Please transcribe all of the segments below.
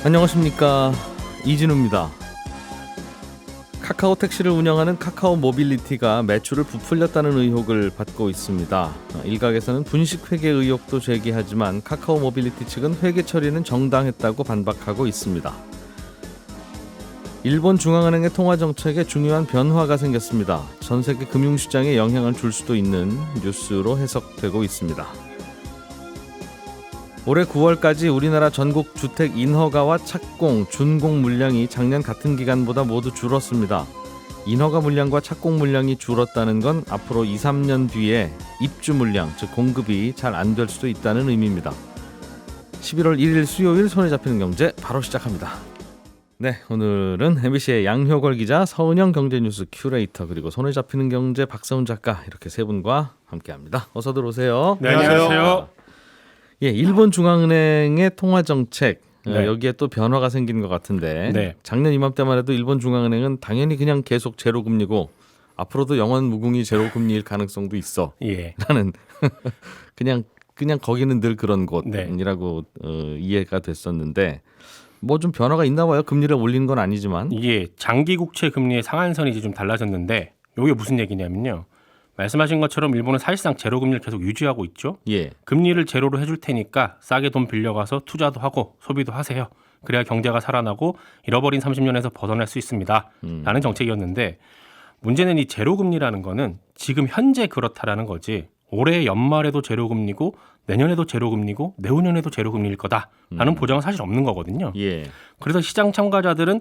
안녕하십니까, 이진우입니다. 카카오 택시를 운영하는 카카오 모빌리티가 매출을 부풀렸다는 의혹을 받고 있습니다. 일각에서는 분식회계 의혹도 제기하지만 카카오 모빌리티 측은 회계 처리는 정당했다고 반박하고 있습니다. 일본 중앙은행의 통화정책에 중요한 변화가 생겼습니다. 전 세계 금융시장에 영향을 줄 수도 있는 뉴스로 해석되고 있습니다. 올해 9월까지 우리나라 전국 주택 인허가와 착공, 준공 물량이 작년 같은 기간보다 모두 줄었습니다. 인허가 물량과 착공 물량이 줄었다는 건 앞으로 2, 3년 뒤에 입주 물량, 즉 공급이 잘 안 될 수도 있다는 의미입니다. 11월 1일 수요일 손에 잡히는 경제 바로 시작합니다. 네, 오늘은 MBC의 양효걸 기자, 서은영 경제뉴스 큐레이터, 그리고 손에 잡히는 경제 박서훈 작가, 이렇게 세 분과 함께합니다. 어서 들어오세요. 네, 안녕하세요. 예, 일본 중앙은행의 통화 정책, 네. 여기에 또 변화가 생긴 것 같은데, 네. 작년 이맘때만 해도 일본 중앙은행은 당연히 그냥 계속 제로 금리고 앞으로도 영원 무궁이 제로 금리일 가능성도 있어. 예. 라는 그냥 거기는 늘 그런 네. 곳이라고 이해가 됐었는데, 뭐 좀 변화가 있나 봐요. 금리를 올리는 건 아니지만. 이게 장기 국채 금리의 상한선이 이제 좀 달라졌는데, 이게 무슨 얘기냐면요. 말씀하신 것처럼 일본은 사실상 제로 금리를 계속 유지하고 있죠. 예. 금리를 제로로 해줄 테니까 싸게 돈 빌려가서 투자도 하고 소비도 하세요. 그래야 경제가 살아나고 잃어버린 30년에서 벗어날 수 있습니다. 라는 정책이었는데, 문제는 이 제로 금리라는 거는 지금 현재 그렇다라는 거지, 올해 연말에도 제로 금리고 내년에도 제로 금리고 내후년에도 제로 금리일 거다라는 보장은 사실 없는 거거든요. 예. 그래서 시장 참가자들은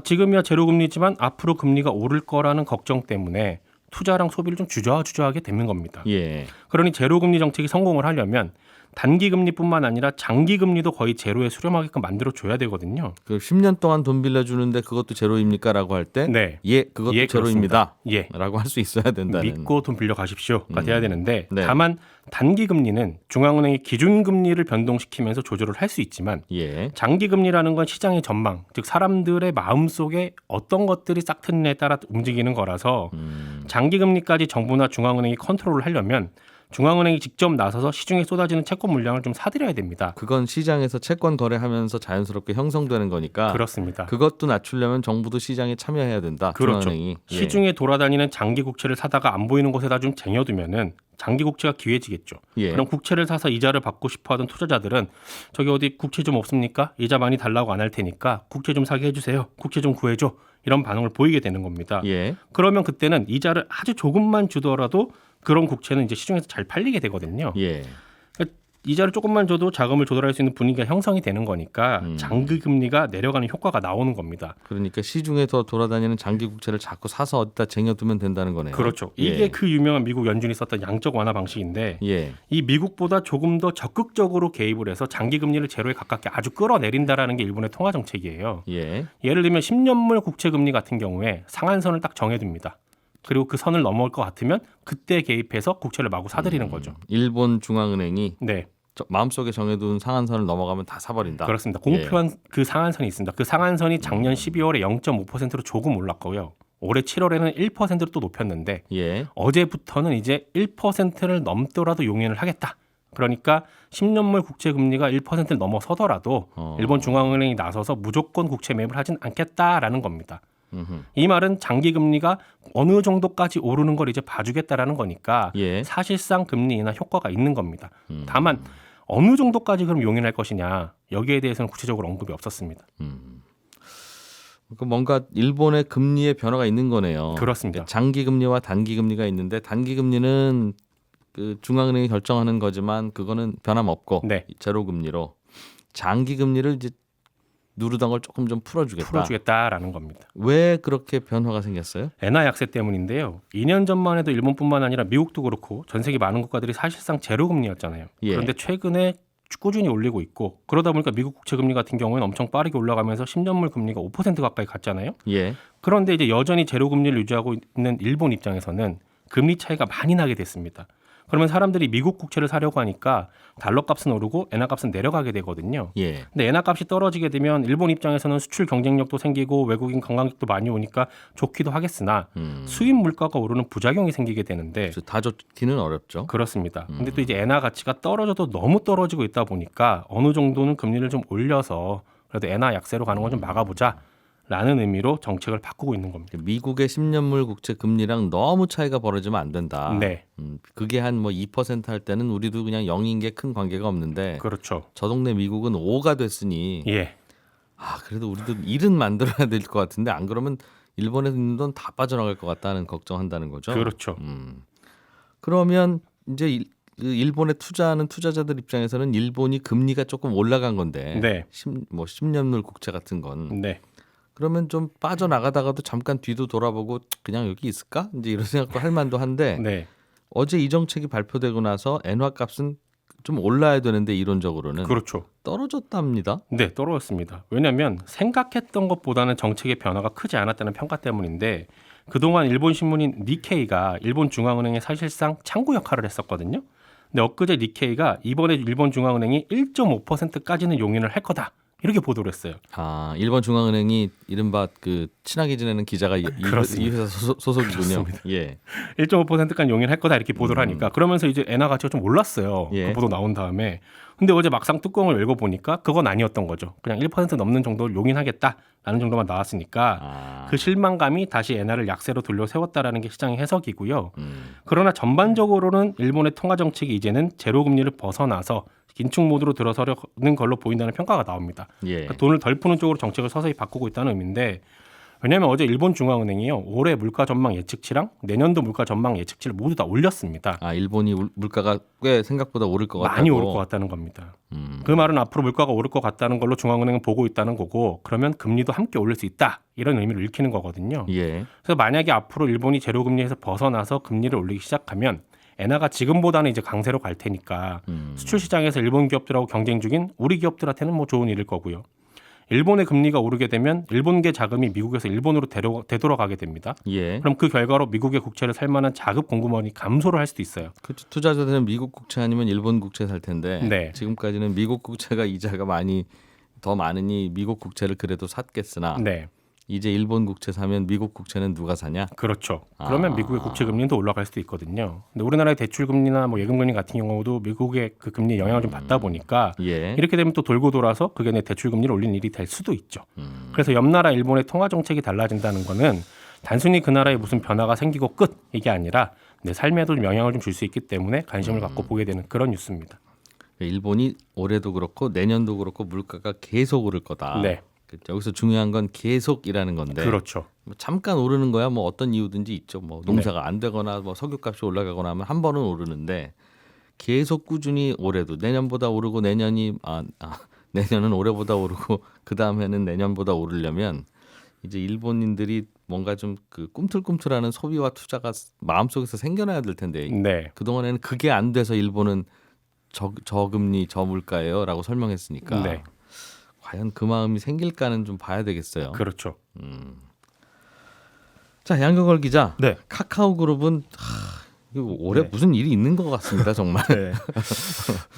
지금이야 제로 금리지만 앞으로 금리가 오를 거라는 걱정 때문에 투자랑 소비를 좀 주저하게 되는 겁니다. 예. 그러니 제로 금리 정책이 성공을 하려면 단기 금리뿐만 아니라 장기 금리도 거의 제로에 수렴하게끔 만들어 줘야 되거든요. 그 10년 동안 돈 빌려주는데 그것도 제로입니까라고 할 때, 네. 예, 그것도 예, 제로입니다. 예. 라고 할 수 있어야 된다는. 믿고 돈 빌려 가십시오가 돼야 되는데, 네. 다만 단기 금리는 중앙은행이 기준 금리를 변동시키면서 조절을 할 수 있지만, 예. 장기 금리라는 건 시장의 전망, 즉 사람들의 마음속에 어떤 것들이 싹 트느냐에 따라 움직이는 거라서 장기 금리까지 정부나 중앙은행이 컨트롤을 하려면 중앙은행이 직접 나서서 시중에 쏟아지는 채권 물량을 좀 사들여야 됩니다. 그건 시장에서 채권 거래하면서 자연스럽게 형성되는 거니까. 그렇습니다. 그것도 낮추려면 정부도 시장에 참여해야 된다. 그렇죠. 중앙은행이. 예. 시중에 돌아다니는 장기 국채를 사다가 안 보이는 곳에다 좀 쟁여두면은 장기 국채가 기회지겠죠. 예. 그럼 국채를 사서 이자를 받고 싶어하던 투자자들은 저기 어디 국채 좀 없습니까? 이자 많이 달라고 안 할 테니까 국채 좀 사게 해주세요. 국채 좀 구해줘. 이런 반응을 보이게 되는 겁니다. 예. 그러면 그때는 이자를 아주 조금만 주더라도 그런 국채는 이제 시중에서 잘 팔리게 되거든요. 예. 그러니까 이자를 조금만 줘도 자금을 조달할 수 있는 분위기가 형성이 되는 거니까 장기 금리가 내려가는 효과가 나오는 겁니다. 그러니까 시중에 더 돌아다니는 장기 국채를 자꾸 사서 어디다 쟁여두면 된다는 거네요. 그렇죠. 예. 이게 그 유명한 미국 연준이 썼던 양적 완화 방식인데, 예. 이 미국보다 조금 더 적극적으로 개입을 해서 장기 금리를 제로에 가깝게 아주 끌어내린다라는 게 일본의 통화 정책이에요. 예. 예를 들면 10년물 국채 금리 같은 경우에 상한선을 딱 정해둡니다. 그리고 그 선을 넘어올 것 같으면 그때 개입해서 국채를 마구 사들이는 거죠. 일본 중앙은행이 네, 마음속에 정해둔 상한선을 넘어가면 다 사버린다. 그렇습니다. 공표한 그 상한선이 있습니다. 그 상한선이 작년 12월에 0.5%로 조금 올랐고요. 올해 7월에는 1%로 또 높였는데, 예. 어제부터는 이제 1%를 넘더라도 용인을 하겠다. 그러니까 10년물 국채 금리가 1%를 넘어서더라도 일본 중앙은행이 나서서 무조건 국채 매입을 하진 않겠다라는 겁니다. 이 말은 장기 금리가 어느 정도까지 오르는 걸 이제 봐주겠다라는 거니까 예. 사실상 금리 인하 효과가 있는 겁니다. 다만 어느 정도까지 그럼 용인할 것이냐, 여기에 대해서는 구체적으로 언급이 없었습니다. 그러니까 뭔가 일본의 금리의 변화가 있는 거네요. 그렇습니다. 장기 금리와 단기 금리가 있는데, 단기 금리는 그 중앙은행이 결정하는 거지만 그거는 변함없고 네. 제로 금리로, 장기 금리를 이제 누르던 걸 조금 좀 풀어주겠다라는 겁니다. 왜 그렇게 변화가 생겼어요? 엔화 약세 때문인데요. 2년 전만 해도 일본뿐만 아니라 미국도 그렇고 전 세계 많은 국가들이 사실상 제로 금리였잖아요. 예. 그런데 최근에 꾸준히 올리고 있고, 그러다 보니까 미국 국채 금리 같은 경우에는 엄청 빠르게 올라가면서 10년물 금리가 5% 가까이 갔잖아요. 예. 그런데 이제 여전히 제로 금리를 유지하고 있는 일본 입장에서는 금리 차이가 많이 나게 됐습니다. 그러면 사람들이 미국 국채를 사려고 하니까 달러 값은 오르고 엔화 값은 내려가게 되거든요. 예. 근데 엔화 값이 떨어지게 되면 일본 입장에서는 수출 경쟁력도 생기고 외국인 관광객도 많이 오니까 좋기도 하겠으나 수입 물가가 오르는 부작용이 생기게 되는데, 다 좋기는 어렵죠. 그렇습니다. 근데 또 이제 엔화 가치가 떨어져도 너무 떨어지고 있다 보니까 어느 정도는 금리를 좀 올려서 그래도 엔화 약세로 가는 건 좀 막아보자라는 의미로 정책을 바꾸고 있는 겁니다. 미국의 10년물 국채 금리랑 너무 차이가 벌어지면 안 된다. 네, 그게 한 뭐 2%할 때는 우리도 그냥 0인 게 큰 관계가 없는데 그렇죠. 저 동네 미국은 5가 됐으니 예, 그래도 우리도 일은 만들어야 될 것 같은데 안 그러면 일본에 있는 돈 다 빠져나갈 것 같다는 걱정한다는 거죠. 그렇죠. 그러면 이제 그 일본에 투자하는 투자자들 입장에서는 일본이 금리가 조금 올라간 건데 네. 10년물 국채 같은 건 네, 그러면 좀 빠져나가다가도 잠깐 뒤도 돌아보고 그냥 여기 있을까? 이제 이런 생각도 할 만도 한데 네, 어제 이 정책이 발표되고 나서 엔화 값은 좀 올라야 되는데 이론적으로는 그렇죠. 떨어졌답니다. 네, 떨어졌습니다. 왜냐하면 생각했던 것보다는 정책의 변화가 크지 않았다는 평가 때문인데 그동안 일본 신문인 니케이가 일본 중앙은행의 사실상 창구 역할을 했었거든요. 근데 엊그제 니케이가 이번에 일본 중앙은행이 1.5%까지는 용인을 할 거다. 이렇게 보도를 했어요. 일본 중앙은행이 이른바 그 친하게 지내는 기자가 이 회사 소속이군요. 그렇습니다. 예. 1.5%까지 용인할 거다 이렇게 보도를 하니까 그러면서 이제 엔화 가치가 좀 올랐어요. 예. 그 보도 나온 다음에. 근데 어제 막상 뚜껑을 열고 보니까 그건 아니었던 거죠. 그냥 1% 넘는 정도를 용인하겠다라는 정도만 나왔으니까 그 실망감이 다시 엔화를 약세로 돌려 세웠다라는 게 시장의 해석이고요. 그러나 전반적으로는 일본의 통화 정책이 이제는 제로 금리를 벗어나서 긴축 모드로 들어서려는 걸로 보인다는 평가가 나옵니다. 예. 그러니까 돈을 덜 푸는 쪽으로 정책을 서서히 바꾸고 있다는 의미인데 왜냐하면 어제 일본 중앙은행이요 올해 물가 전망 예측치랑 내년도 물가 전망 예측치를 모두 다 올렸습니다. 일본이 물가가 꽤 생각보다 오를 것 같다고. 많이 오를 것 같다는 겁니다. 그 말은 앞으로 물가가 오를 것 같다는 걸로 중앙은행은 보고 있다는 거고 그러면 금리도 함께 올릴 수 있다 이런 의미를 읽히는 거거든요. 예. 그래서 만약에 앞으로 일본이 제로 금리에서 벗어나서 금리를 올리기 시작하면 엔화가 지금보다는 이제 강세로 갈 테니까 수출 시장에서 일본 기업들하고 경쟁 중인 우리 기업들한테는 뭐 좋은 일일 거고요. 일본의 금리가 오르게 되면 일본계 자금이 미국에서 일본으로 되돌아가게 됩니다. 예. 그럼 그 결과로 미국의 국채를 살 만한 자급 공급원이 감소를 할 수도 있어요. 그렇죠. 투자자들은 미국 국채 아니면 일본 국채 살 텐데 네. 지금까지는 미국 국채가 이자가 더 많으니 미국 국채를 그래도 샀겠으나 네. 이제 일본 국채 사면 미국 국채는 누가 사냐? 그렇죠. 그러면 미국의 국채 금리도 올라갈 수도 있거든요. 근데 우리나라의 대출 금리나 뭐 예금 금리 같은 경우도 미국의 그 금리 영향을 좀 받다 보니까 예. 이렇게 되면 또 돌고 돌아서 그게 내 대출 금리를 올리는 일이 될 수도 있죠. 그래서 옆 나라 일본의 통화 정책이 달라진다는 거는 단순히 그 나라에 무슨 변화가 생기고 끝 이게 아니라 내 삶에도 영향을 좀 줄 수 있기 때문에 관심을 갖고 보게 되는 그런 뉴스입니다. 일본이 올해도 그렇고 내년도 그렇고 물가가 계속 오를 거다. 네. 여기서 중요한 건 계속이라는 건데. 그렇죠. 뭐 잠깐 오르는 거야 뭐 어떤 이유든지 있죠. 뭐 농사가 안 되거나 뭐 석유값이 올라가거나 하면 한 번은 오르는데 계속 꾸준히 올해도 내년보다 오르고 내년은 올해보다 오르고 그 다음에는 내년보다 오르려면 이제 일본인들이 뭔가 좀 그 꿈틀꿈틀하는 소비와 투자가 마음속에서 생겨나야 될 텐데 네. 그동안에는 그게 안 돼서 일본은 저금리 저물가예요라고 설명했으니까 네. 과연 그 마음이 생길까는 좀 봐야 되겠어요. 그렇죠. 자, 양경걸 기자. 네. 카카오그룹은 올해 네. 무슨 일이 있는 것 같습니다, 정말. 네.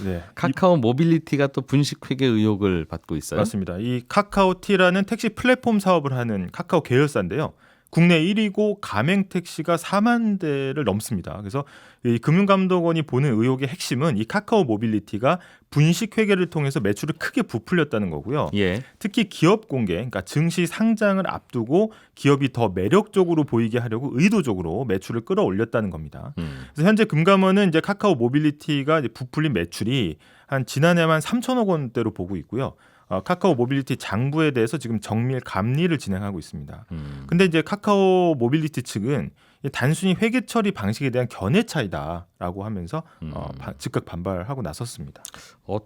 네. 카카오 모빌리티가 또 분식회계 의혹을 받고 있어요. 맞습니다. 이 카카오티라는 택시 플랫폼 사업을 하는 카카오 계열사인데요. 국내 1위고 가맹 택시가 4만 대를 넘습니다. 그래서 이 금융감독원이 보는 의혹의 핵심은 이 카카오 모빌리티가 분식 회계를 통해서 매출을 크게 부풀렸다는 거고요. 예. 특히 기업 공개, 그러니까 증시 상장을 앞두고 기업이 더 매력적으로 보이게 하려고 의도적으로 매출을 끌어올렸다는 겁니다. 그래서 현재 금감원은 이제 카카오 모빌리티가 이제 부풀린 매출이 한 지난해만 3천억 원대로 보고 있고요. 카카오 모빌리티 장부에 대해서 지금 정밀 감리를 진행하고 있습니다. 근데 이제 카카오 모빌리티 측은 단순히 회계 처리 방식에 대한 견해 차이다라고 하면서 즉각 반발하고 나섰습니다.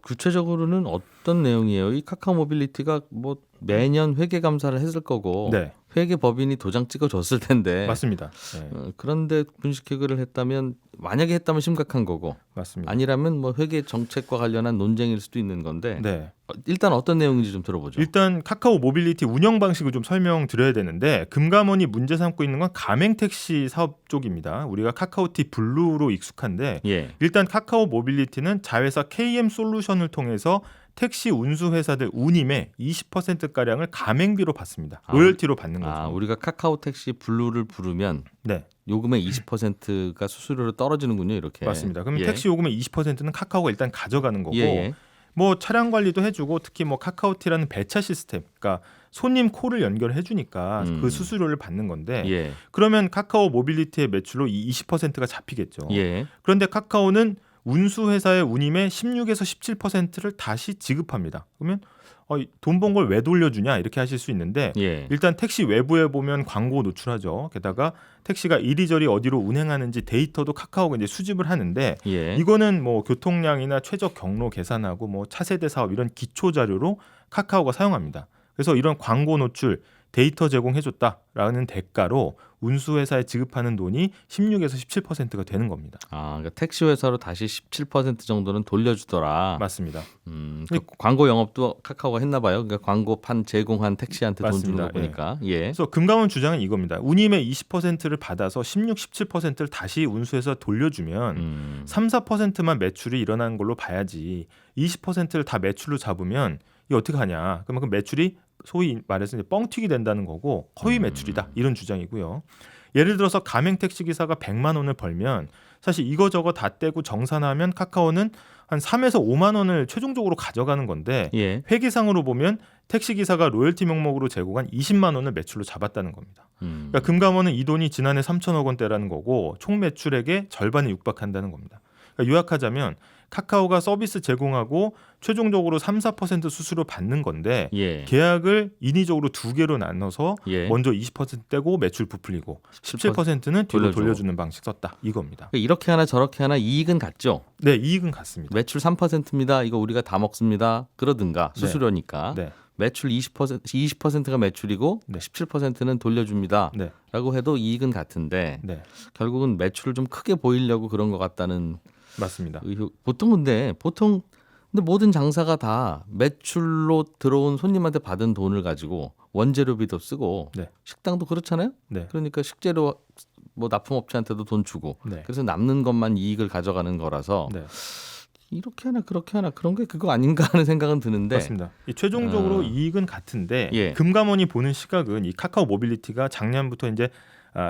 구체적으로는 어떤 내용이에요? 이 카카오 모빌리티가 뭐 매년 회계 감사를 했을 거고 네. 회계 법인이 도장 찍어줬을 텐데 맞습니다. 네. 그런데 분식회계를 했다면 만약에 했다면 심각한 거고 맞습니다. 아니라면 뭐 회계 정책과 관련한 논쟁일 수도 있는 건데 네. 일단 어떤 내용인지 좀 들어보죠. 일단 카카오 모빌리티 운영 방식을 좀 설명드려야 되는데 금감원이 문제 삼고 있는 건 가맹 택시 사업 쪽입니다. 우리가 카카오티 블루로 익숙한데 예. 일단 카카오 모빌리티는 자회사 KM 솔루션을 통해서 택시 운수 회사들 운임의 20%가량을 가맹비로 받습니다. 로열티로 받는 거죠. 우리가 카카오 택시 블루를 부르면 네. 요금의 20%가 수수료로 떨어지는군요, 이렇게. 맞습니다. 그럼 예. 택시 요금의 20%는 카카오가 일단 가져가는 거고 예. 뭐 차량 관리도 해주고 특히 뭐 카카오티라는 배차 시스템, 그러니까 손님 콜을 연결해 주니까 그 수수료를 받는 건데 예. 그러면 카카오 모빌리티의 매출로 이 20%가 잡히겠죠. 예. 그런데 카카오는 운수회사의 운임의 16에서 17%를 다시 지급합니다. 그러면 돈 번 걸 왜 돌려주냐 이렇게 하실 수 있는데 예. 일단 택시 외부에 보면 광고 노출하죠. 게다가 택시가 이리저리 어디로 운행하는지 데이터도 카카오가 이제 수집을 하는데 예. 이거는 뭐 교통량이나 최적 경로 계산하고 뭐 차세대 사업 이런 기초 자료로 카카오가 사용합니다. 그래서 이런 광고 노출 데이터 제공해줬다라는 대가로 운수회사에 지급하는 돈이 16에서 17%가 되는 겁니다. 아, 그러니까 택시 회사로 다시 17% 정도는 돌려주더라. 맞습니다. 그 광고 영업도 카카오가 했나 봐요. 그러니까 광고판 제공한 택시한테 돈 주는 맞습니다. 거 보니까. 예. 그래서 금감원 주장은 이겁니다. 운임의 20%를 받아서 16, 17%를 다시 운수해서 돌려주면 3, 4%만 매출이 일어나는 걸로 봐야지 20%를 다 매출로 잡으면 이게 어떻게 하냐. 그만큼 매출이 소위 말해서 이제 뻥튀기 된다는 거고 허위 매출이다 이런 주장이고요. 예를 들어서 가맹 택시 기사가 100만 원을 벌면 사실 이거저거 다 떼고 정산하면 카카오는 한 3에서 5만 원을 최종적으로 가져가는 건데 예. 회계상으로 보면 택시 기사가 로열티 명목으로 제공한 20만 원을 매출로 잡았다는 겁니다. 그러니까 금감원은 이 돈이 지난해 3천억 원대라는 거고 총 매출액의 절반에 육박한다는 겁니다. 그러니까 요약하자면 카카오가 서비스 제공하고 최종적으로 3, 4% 수수료 받는 건데 예. 계약을 인위적으로 두 개로 나눠서 예. 먼저 20% 떼고 매출 부풀리고 17%는 뒤로 돌려주고. 돌려주는 방식 썼다 이겁니다. 그러니까 이렇게 하나 저렇게 하나 이익은 같죠. 네, 이익은 같습니다. 매출 3%입니다. 이거 우리가 다 먹습니다. 그러든가 수수료니까. 네. 매출 20%가 매출이고 네. 17%는 돌려줍니다. 네. 라고 해도 이익은 같은데 네. 결국은 매출을 좀 크게 보이려고 그런 것 같다는 맞습니다. 보통 근데 모든 장사가 다 매출로 들어온 손님한테 받은 돈을 가지고 원재료비도 쓰고 네. 식당도 그렇잖아요. 네. 그러니까 식재료 뭐 납품업체한테도 돈 주고 네. 그래서 남는 것만 이익을 가져가는 거라서 네. 이렇게 하나 그렇게 하나 그런 게 그거 아닌가 하는 생각은 드는데 맞습니다. 이 최종적으로 이익은 같은데 예. 금감원이 보는 시각은 이 카카오 모빌리티가 작년부터 이제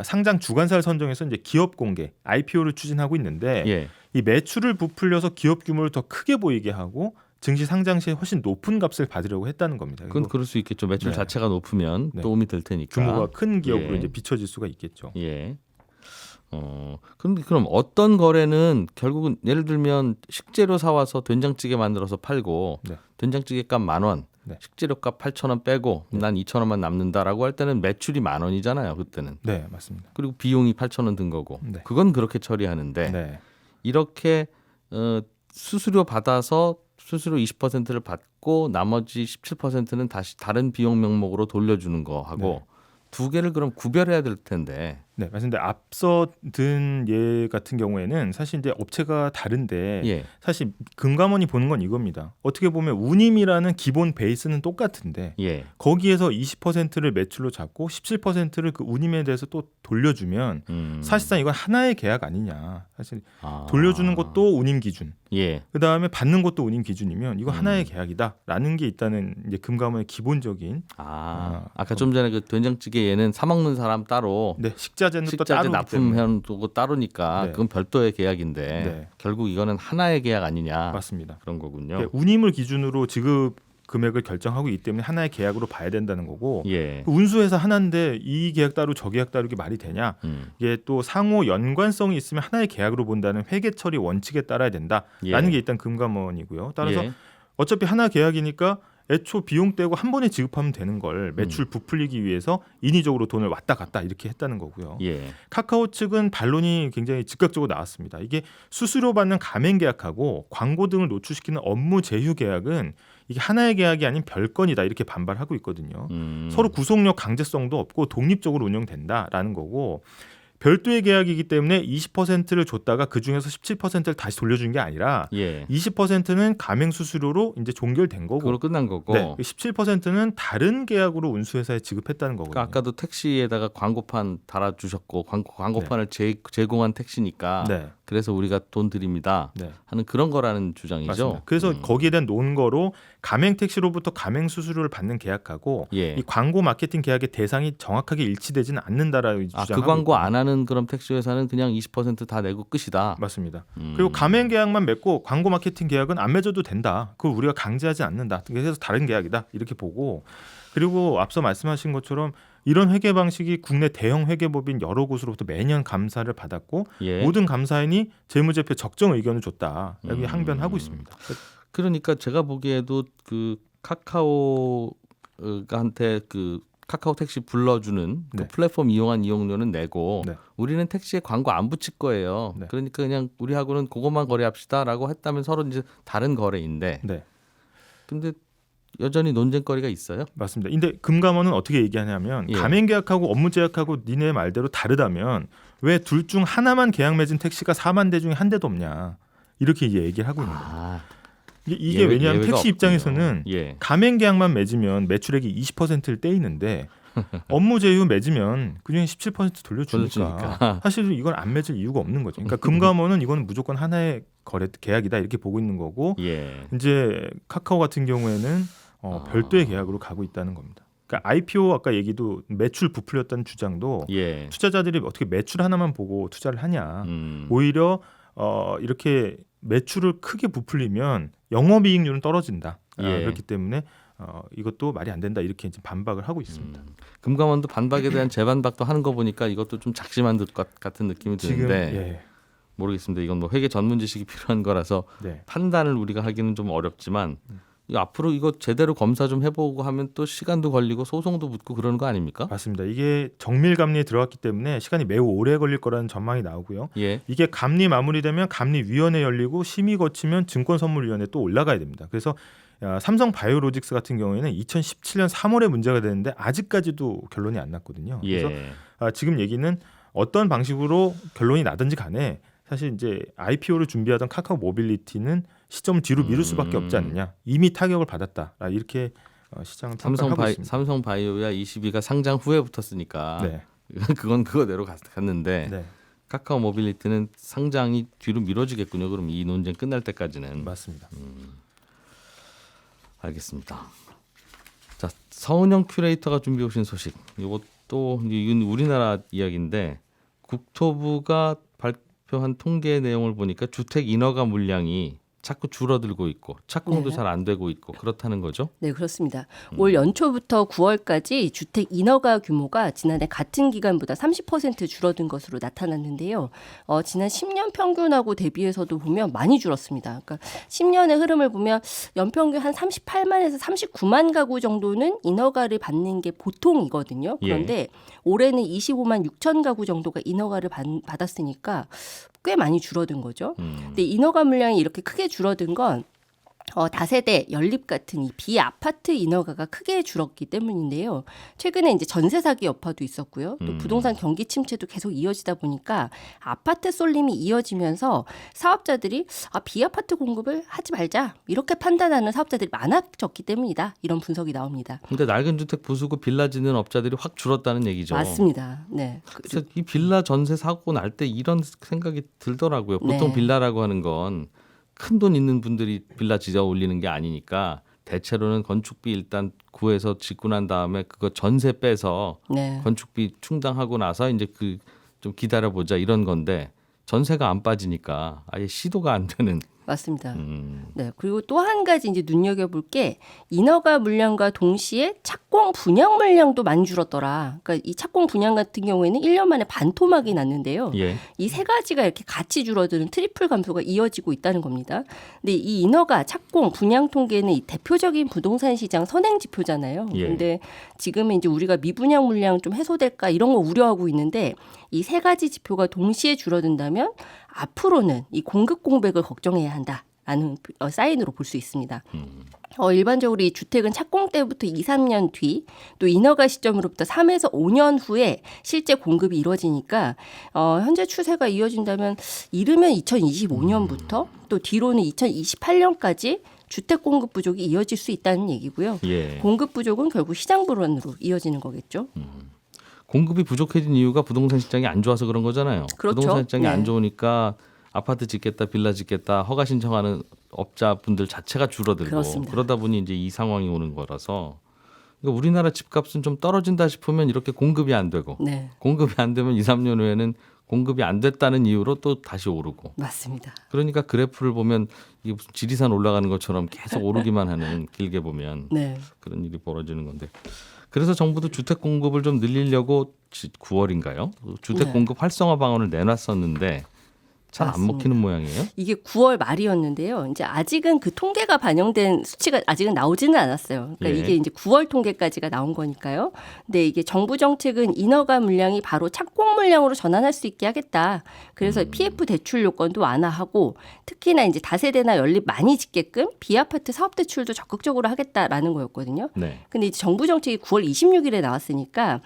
상장 주관사를 선정해서 이제 기업 공개 IPO를 추진하고 있는데 예. 이 매출을 부풀려서 기업 규모를 더 크게 보이게 하고 증시 상장 시에 훨씬 높은 값을 받으려고 했다는 겁니다. 그건 그럴 수 있겠죠. 매출 네. 자체가 높으면 네. 도움이 될 테니까. 규모가 큰 기업으로 예. 이제 비춰질 수가 있겠죠. 예. 그런데 그럼 어떤 거래는 결국은 예를 들면 식재료 사와서 된장찌개 만들어서 팔고 네. 된장찌개 값 10,000원, 네. 식재료 값 8,000원 빼고 난 2,000원만 남는다라고 할 때는 매출이 10,000원이잖아요. 그때는. 네, 맞습니다. 그리고 비용이 8,000원 든 거고. 네. 그건 그렇게 처리하는데 네. 이렇게 수수료 받아서 수수료 20%를 받고 나머지 17%는 다시 다른 비용 명목으로 돌려주는 거 하고 두 개를 그럼 구별해야 될 텐데. 네, 맞습니다. 앞서 든 예 같은 경우에는 사실 이제 업체가 다른데 예. 사실 금감원이 보는 건 이겁니다. 어떻게 보면 운임이라는 기본 베이스는 똑같은데 예. 거기에서 20%를 매출로 잡고 17%를 그 운임에 대해서 또 돌려주면 사실상 이건 하나의 계약 아니냐. 사실 돌려주는 것도 운임 기준, 예. 그 다음에 받는 것도 운임 기준이면 이거 하나의 계약이다라는 게 일단은 이제 금감원의 기본적인 아까 좀 전에 그 된장찌개 얘는 사 먹는 사람 따로 네, 식자재는 또 식자재 따로 납품해두고 따로니까 네. 그건 별도의 계약인데 네. 결국 이거는 하나의 계약 아니냐 맞습니다. 그런 거군요. 그러니까 운임을 기준으로 지급 금액을 결정하고 있기 때문에 하나의 계약으로 봐야 된다는 거고 예. 운수회사 하나인데 이 계약 따로 저 계약 따로 이게 말이 되냐? 이게 또 상호 연관성이 있으면 하나의 계약으로 본다는 회계 처리 원칙에 따라야 된다라는 게 일단 금감원이고요. 따라서 어차피 하나 계약이니까 애초 비용 떼고 한 번에 지급하면 되는 걸 매출 부풀리기 위해서 인위적으로 돈을 왔다 갔다 이렇게 했다는 거고요. 예. 카카오 측은 반론이 굉장히 즉각적으로 나왔습니다. 이게 수수료 받는 가맹 계약하고 광고 등을 노출시키는 업무 제휴 계약은 이게 하나의 계약이 아닌 별건이다 이렇게 반발하고 있거든요. 서로 구속력 강제성도 없고 독립적으로 운영된다라는 거고 별도의 계약이기 때문에 20%를 줬다가 그 중에서 17%를 다시 돌려준 게 아니라 20%는 가맹 수수료로 이제 종결된 거고 그걸로 끝난 거고 네, 17%는 다른 계약으로 운수회사에 지급했다는 거거든요. 그러니까 아까도 택시에다가 광고판 달아주셨고 광고판을 제공한 택시니까 그래서 우리가 돈 드립니다 네. 하는 그런 거라는 주장이죠. 맞습니다. 그래서 거기에 대한 논거로 가맹 택시로부터 가맹 수수료를 받는 계약하고 예. 이 광고 마케팅 계약의 대상이 정확하게 일치되지는 않는다라고 주장하고 그 광고 있거든요. 안 하는 그런 택시 회사는 그냥 20% 다 내고 끝이다. 맞습니다. 그리고 가맹 계약만 맺고 광고 마케팅 계약은 안 맺어도 된다. 그걸 우리가 강제하지 않는다. 그래서 다른 계약이다. 이렇게 보고 그리고 앞서 말씀하신 것처럼 이런 회계 방식이 국내 대형 회계법인 여러 곳으로부터 매년 감사를 받았고 예. 모든 감사인이 재무제표 적정 의견을 줬다. 여기 항변하고 있습니다. 그러니까 제가 보기에도 그 카카오한테 그 카카오 택시 불러주는 그 네. 플랫폼 이용한 이용료는 내고 네. 우리는 택시에 광고 안 붙일 거예요. 네. 그러니까 그냥 우리하고는 그것만 거래합시다라고 했다면 서로 이제 다른 거래인데. 네. 근데 여전히 논쟁거리가 있어요. 맞습니다. 근데 금감원은 어떻게 얘기하냐면 예. 가맹 계약하고 업무 제약하고 니네 말대로 다르다면 왜 둘 중 하나만 계약 맺은 택시가 4만 대 중에 한 대도 없냐 이렇게 이제 얘기를 하고 있는 거예요. 아, 이게 왜냐하면 예외가 택시 입장에서는 없군요. 예. 가맹 계약만 맺으면 매출액이 20%를 떼이는데 업무 제휴 맺으면 그중에 17% 돌려주니까 돌려주니까. 사실 이건 안 맺을 이유가 없는 거죠. 그러니까 금감원은 이건 무조건 하나의 거래 계약이다 이렇게 보고 있는 거고 예. 이제 카카오 같은 경우에는 별도의 계약으로 가고 있다는 겁니다. 그러니까 IPO 아까 얘기도 매출 부풀렸다는 주장도 예. 투자자들이 어떻게 매출 하나만 보고 투자를 하냐. 음. 오히려 이렇게 매출을 크게 부풀리면 영업이익률은 떨어진다. 예. 그렇기 때문에 이것도 말이 안 된다 이렇게 이제 반박을 하고 있습니다. 금감원도 반박에 대한 재반박도 하는 거 보니까 이것도 좀 작심한 듯 같은 느낌이 지금 드는데 모르겠습니다. 이건 뭐 회계 전문 지식이 필요한 거라서 네. 판단을 우리가 하기는 좀 어렵지만 이거 앞으로 이거 제대로 검사 좀 해보고 하면 또 시간도 걸리고 소송도 붙고 그러는 거 아닙니까? 맞습니다. 이게 정밀 감리에 들어갔기 때문에 시간이 매우 오래 걸릴 거라는 전망이 나오고요. 예. 이게 감리 마무리되면 감리위원회 열리고 심의 거치면 증권선물위원회 또 올라가야 됩니다. 그래서 삼성 바이오로직스 같은 경우에는 2017년 3월에 문제가 되는데 아직까지도 결론이 안 났거든요. 그래서 예. 지금 얘기는 어떤 방식으로 결론이 나든지 간에 사실 이제 IPO를 준비하던 카카오 모빌리티는 시점을 뒤로 미룰 수밖에 없지 않느냐. 이미 타격을 받았다. 이렇게 시장은 평가하고 있습니다. 삼성 바이오야 22가 상장 후에 붙었으니까 네. 그건 그거대로 갔는데 네. 카카오 모빌리티는 상장이 뒤로 미뤄지겠군요. 그럼 이 논쟁 끝날 때까지는. 맞습니다. 알겠습니다. 자, 서은영 큐레이터가 준비해 오신 소식. 이것도 이건 우리나라 이야기인데 국토부가 발표한 통계 내용을 보니까 주택 인허가 물량이 자꾸 줄어들고 있고 착공도 네. 잘 안 되고 있고 그렇다는 거죠. 네, 그렇습니다. 올 연초부터 9월까지 주택 인허가 규모가 지난해 같은 기간보다 30% 줄어든 것으로 나타났는데요. 지난 10년 평균하고 대비해서도 보면 많이 줄었습니다. 그러니까 10년의 흐름을 보면 연평균 한 38만에서 39만 가구 정도는 인허가를 받는 게 보통이거든요. 그런데 올해는 25만 6천 가구 정도가 인허가를 받았으니까 꽤 많이 줄어든 거죠. 근데 인허가 물량이 이렇게 크게 줄어든 건 다세대, 연립 같은 이 비아파트 인허가가 크게 줄었기 때문인데요. 최근에 이제 전세 사기 여파도 있었고요. 또 부동산 경기 침체도 계속 이어지다 보니까 아파트 쏠림이 이어지면서 사업자들이 비아파트 공급을 하지 말자 이렇게 판단하는 사업자들이 많아졌기 때문이다. 이런 분석이 나옵니다. 근데 낡은 주택 부수고 빌라 짓는 업자들이 확 줄었다는 얘기죠. 맞습니다. 네. 그래서 이 빌라 전세 사고 날 때 이런 생각이 들더라고요. 보통 네. 빌라라고 하는 건 큰 돈 있는 분들이 빌라 지어 올리는 게 아니니까 대체로는 건축비 일단 구해서 짓고 난 다음에 그거 전세 빼서 네. 건축비 충당하고 나서 이제 그 좀 기다려보자 이런 건데 전세가 안 빠지니까 아예 시도가 안 되는. 맞습니다. 네. 그리고 또 한 가지 이제 눈여겨볼 게 인허가 물량과 동시에 착공 분양 물량도 많이 줄었더라. 그러니까 이 착공 분양 같은 경우에는 1년 만에 반토막이 났는데요. 예. 이 세 가지가 이렇게 같이 줄어드는 트리플 감소가 이어지고 있다는 겁니다. 근데 이 인허가, 착공, 분양 통계는 이 대표적인 부동산 시장 선행 지표잖아요. 예. 근데 지금은 이제 우리가 미분양 물량 좀 해소될까 이런 거 우려하고 있는데 이 세 가지 지표가 동시에 줄어든다면 앞으로는 이 공급 공백을 걱정해야 한다라는 사인으로 볼 수 있습니다. 일반적으로 이 주택은 착공 때부터 2, 3년 뒤, 또 인허가 시점으로부터 3에서 5년 후에 실제 공급이 이루어지니까 현재 추세가 이어진다면 이르면 2025년부터 또 뒤로는 2028년까지 주택 공급 부족이 이어질 수 있다는 얘기고요. 예. 공급 부족은 결국 시장 불안으로 이어지는 거겠죠. 공급이 부족해진 이유가 부동산 시장이 안 좋아서 그런 거잖아요. 그렇죠. 부동산 시장이 네. 안 좋으니까 아파트 짓겠다, 빌라 짓겠다 허가 신청하는 업자분들 자체가 줄어들고 그렇습니다. 그러다 보니 이제 이 상황이 오는 거라서 그러니까 우리나라 집값은 좀 떨어진다 싶으면 이렇게 공급이 안 되고 네, 공급이 안 되면 2, 3년 후에는 공급이 안 됐다는 이유로 또 다시 오르고 맞습니다. 그러니까 그래프를 보면 이게 무슨 지리산 올라가는 것처럼 계속 오르기만 하는 길게 보면 네. 그런 일이 벌어지는 건데 그래서 정부도 주택 공급을 좀 늘리려고 9월인가요? 주택 네. 공급 활성화 방안을 내놨었는데 잘 안 맞습니다. 먹히는 모양이에요. 이게 9월 말이었는데요. 이제 아직은 그 통계가 반영된 수치가 아직은 나오지는 않았어요. 그러니까 예. 이게 이제 9월 통계까지가 나온 거니까요. 근데 이게 정부 정책은 인허가 물량이 바로 착공 물량으로 전환할 수 있게 하겠다. 그래서 PF 대출 요건도 완화하고 특히나 이제 다세대나 연립 많이 짓게끔 비아파트 사업 대출도 적극적으로 하겠다라는 거였거든요. 네. 근데 이제 정부 정책이 9월 26일에 나왔으니까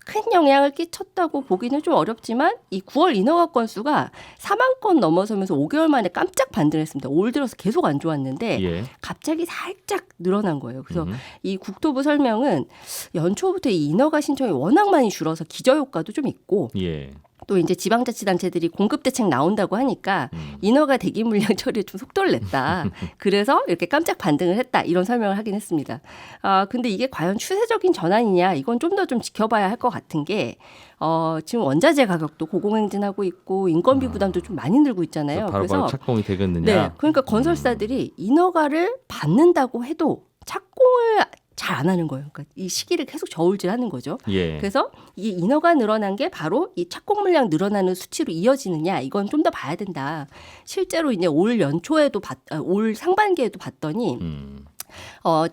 큰 영향을 끼쳤다고 보기는 좀 어렵지만 이 9월 인허가 건수가 4만 건 넘어서면서 5개월 만에 깜짝 반등했습니다. 올 들어서 계속 안 좋았는데 예. 갑자기 살짝 늘어난 거예요. 그래서 이 국토부 설명은 연초부터 이 인허가 신청이 워낙 많이 줄어서 기저효과도 좀 있고 예. 또 이제 지방자치단체들이 공급대책 나온다고 하니까 인허가 대기 물량 처리에 좀 속도를 냈다. 그래서 이렇게 깜짝 반등을 했다. 이런 설명을 하긴 했습니다. 근데 이게 과연 추세적인 전환이냐? 이건 좀 더 좀 지켜봐야 할 것 같은 게 지금 원자재 가격도 고공행진하고 있고 인건비 부담도 좀 많이 늘고 있잖아요. 바로바로 착공이 되겠느냐. 네, 그러니까 건설사들이 인허가를 받는다고 해도 착공을 잘 안 하는 거예요. 그러니까 이 시기를 계속 저울질하는 거죠. 예. 그래서 이 인허가 늘어난 게 바로 이 착공 물량 늘어나는 수치로 이어지느냐 이건 좀 더 봐야 된다. 실제로 이제 올 연초에도 올 상반기에도 봤더니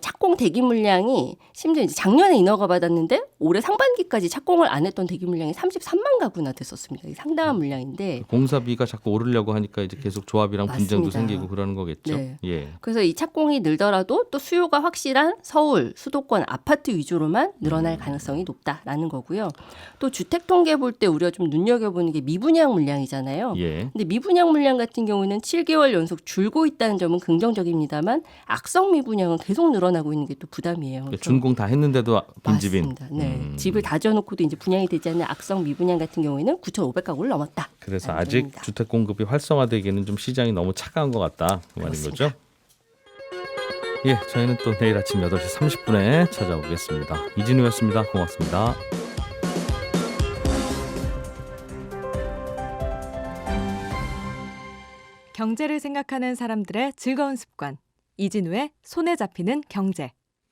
착공 대기 물량이 심지어 이제 작년에 인허가 받았는데 올해 상반기까지 착공을 안 했던 대기 물량이 33만 가구나 됐었습니다. 이게 상당한 물량인데 공사비가 자꾸 오르려고 하니까 이제 계속 조합이랑 분쟁도 맞습니다. 생기고 그러는 거겠죠. 네. 예. 그래서 이 착공이 늘더라도 또 수요가 확실한 서울, 수도권 아파트 위주로만 늘어날 가능성이 높다라는 거고요. 또 주택 통계 볼 때 우리가 좀 눈여겨보는 게 미분양 물량이잖아요. 예. 근데 미분양 물량 같은 경우는 7개월 연속 줄고 있다는 점은 긍정적입니다만 악성 미분양은 계속 늘어나고 있는 게 또 부담이에요. 그래서 준공 다 했는데도 빈집인. 맞습니다. 네. 집을 다 지어놓고도 이제 분양이 되지 않는 악성 미분양 같은 경우에는 9,500가구를 넘었다. 그래서 라는 아직 점입니다. 주택 공급이 활성화되기에는 좀 시장이 너무 차가운 것 같다 그 말인 그렇습니다. 거죠. 예, 저희는 또 내일 아침 8시 30분에 찾아오겠습니다. 이진우였습니다. 고맙습니다. 경제를 생각하는 사람들의 즐거운 습관. 이진우의 손에 잡히는 경제.